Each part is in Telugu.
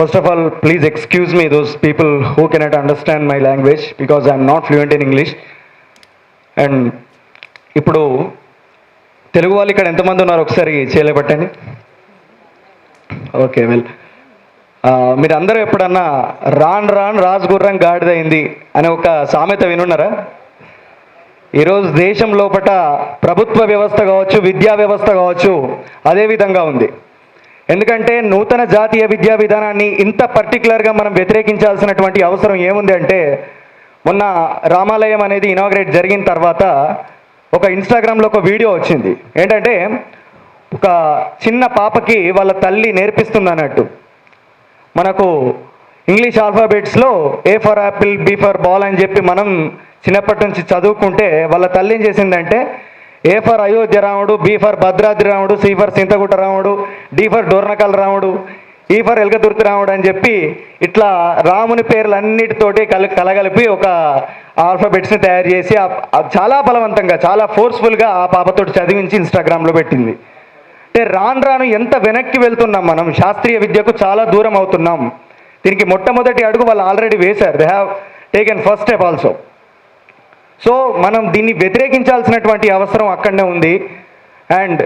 first of all, please excuse me those people who cannot understand my language because I am not fluent in English. And ఇప్పుడు తెలుగు వాళ్ళు ఇక్కడ ఎంతమంది ఉన్నారు ఒకసారి చేయలేబట్టండి. ఓకే వెల్, మీరు అందరూ ఎప్పుడన్నా రాన్ రాన్ రాజగుర్రం గాడిదైంది అనే ఒక సామెత వినున్నారా? ఈరోజు దేశం లోపల ప్రభుత్వ వ్యవస్థ కావచ్చు, విద్యా వ్యవస్థ కావచ్చు, అదే విధంగా ఉంది. ఎందుకంటే నూతన జాతీయ విద్యా విధానాన్ని ఇంత పర్టికులర్గా మనం వ్యతిరేకించాల్సినటువంటి అవసరం ఏముంది అంటే, మొన్న రామాలయం అనేది ఇనాగ్రేట్ జరిగిన తర్వాత ఒక ఇన్స్టాగ్రామ్లో ఒక వీడియో వచ్చింది. ఏంటంటే ఒక చిన్న పాపకి వాళ్ళ తల్లి నేర్పిస్తుంది అన్నట్టు. మనకు ఇంగ్లీష్ ఆల్ఫాబెట్స్లో A for apple, B for ball అని చెప్పి మనం చిన్నప్పటి నుంచి చదువుకుంటే వాళ్ళ తల్లి ఏం చేసిందంటే ఏ ఫర్ అయోధ్య రాముడు, బి ఫర్ భద్రాద్రి రాముడు, సి ఫర్ సింతగుట్ట రాముడు, డి ఫర్ డోర్నకల్ రాముడు, ఈ ఫర్ ఎలకదుర్తి రాముడు అని చెప్పి ఇట్లా రాముని పేర్లు అన్నిటితోటి కలగలిపి ఒక ఆల్ఫాబెట్స్ని తయారు చేసి చాలా బలవంతంగా, చాలా ఫోర్స్ఫుల్గా ఆ పాపతోటి చదివించి ఇన్స్టాగ్రామ్లో పెట్టింది. అంటే రాను రాను ఎంత వెనక్కి వెళ్తున్నాం మనం, శాస్త్రీయ విద్యకు చాలా దూరం అవుతున్నాం. దీనికి మొట్టమొదటి అడుగు వాళ్ళు ఆల్రెడీ వేశారు. They have taken first step also. So మనం దీన్ని వ్యతిరేకించాల్సినటువంటి అవసరం అక్కడనే ఉంది. అండ్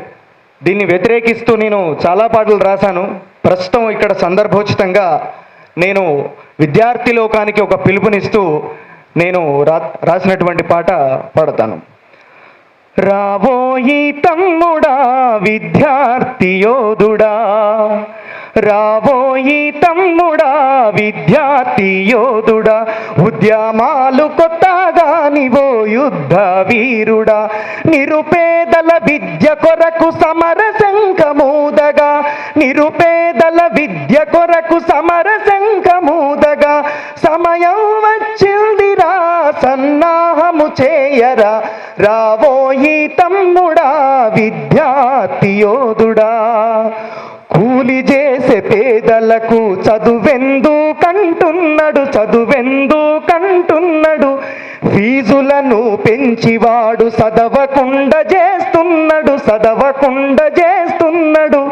దీన్ని వ్యతిరేకిస్తూ నేను చాలా పాటలు రాశాను. ప్రస్తుతం ఇక్కడ సందర్భోచితంగా నేను విద్యార్థి లోకానికి ఒక పిలుపునిస్తూ నేను రాసినటువంటి పాట పాడతాను. రావోయి తమ్ముడా విద్యార్థి యోధుడా, రావోయి తమ్ముడా విద్యార్థి యోధుడా, ఉద్యమాలు కొత్తగా నీవో యుద్ధ వీరుడా, నిరుపేదల విద్య కొరకు సమర శంఖమూదగా, నిరుపేదల విద్య కొరకు సమర శంఖమూదగా, సమయం వచ్చిందిరా సన్నాహము చేయరా, రావోయి తమ్ముడా విద్యార్థి యోధుడా. కూలి చేసే పేదలకు చదువెందుకంటున్నాడు, చదువెందుకంటున్నాడు, ఫీజులను పెంచివాడు చదవకుండా చేస్తున్నాడు, చదవకుండా చేస్తున్నాడు,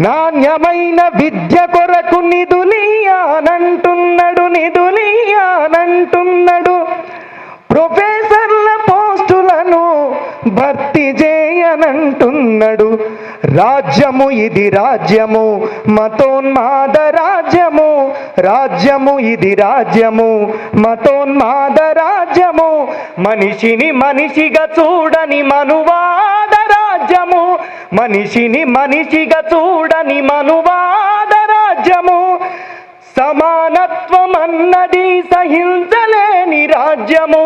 నాణ్యమైన విద్య కొరకు నిధులియానంటున్నాడు, నిధులియానంటున్నాడు, ప్రొఫెసర్ల పోస్టులను భర్తీ చేయనంటున్నాడు. రాజ్యము ఇది రాజ్యము, మతోన్మాద రాజ్యము, రాజ్యము ఇది రాజ్యము, మతోన్మాద రాజ్యము, మనిషిని మనిషిగా చూడని మనువాద రాజ్యము, మనిషిని మనిషిగా చూడని మనువాద రాజ్యము, సమానత్వం అన్నది సహించలేని రాజ్యము,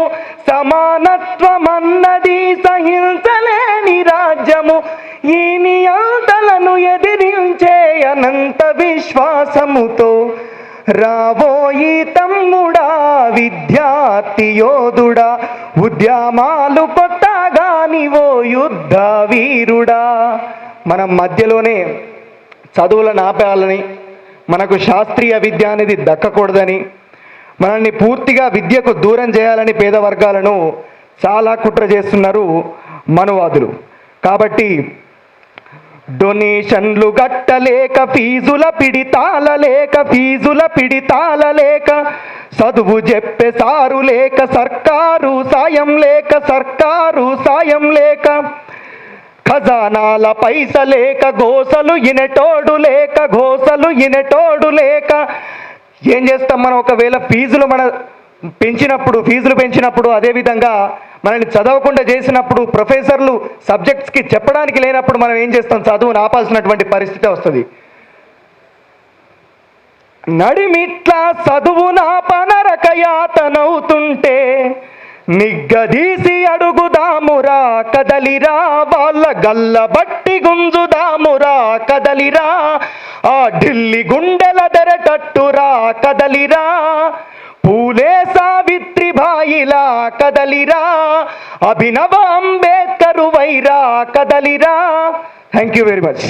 సమానత్వం అన్నది సహించలేని రాజ్యము, ఈ నియంతలను ఎదిరించే అనంత విశ్వాసముతో రావోయి తమ్ముడా విద్యార్థి యోధుడా, ఉద్యమాలు కొత్తగా నీవో యుద్ధ వీరుడా. మనం మధ్యలోనే చదువులను ఆపేయాలని, మనకు శాస్త్రీయ విద్య అనేది దక్కకూడదని, మనల్ని పూర్తిగా విద్యకు దూరం చేయాలని పేద వర్గాలను చాలా కుట్ర చేస్తున్నారు మనువాదులు. కాబట్టి డొనేషన్లు గట్టలేక, ఫీజుల పిడితాల లేక, ఫీజుల పిడితాల లేక, చదువు చెప్పే సారు లేక, సర్కారు సాయం లేక, సర్కారు సాయం లేక, ఖజానాల పైస లేక, గోసలు ఇనటోడు లేక, గోసలు ఇనటోడు లేక. ఏం చేస్తాం మనం? ఒకవేళ ఫీజులు పెంచినప్పుడు అదేవిధంగా మనల్ని చదవకుండా చేసినప్పుడు, ప్రొఫెసర్లు సబ్జెక్ట్స్కి చెప్పడానికి లేనప్పుడు మనం ఏం చేస్తాం? చదువును ఆపాల్సినటువంటి పరిస్థితి వస్తుంది. నడిమిట్లా చదువునాపనరక యాతనవుతుంటే నిగ్గదీసి అడుగుదామురా కదలిరా, వాళ్ళ గల్ల బట్టి గుంజుదామురా కదలిరా, ఆ ఢిల్లీ గుండెల దెరటట్టురా కదలిరా, పూలే సావిత్రిబాయిలా కదలిరా, అభినవ అంబేద్కర్ వైరా కదలిరా. Thank you very much.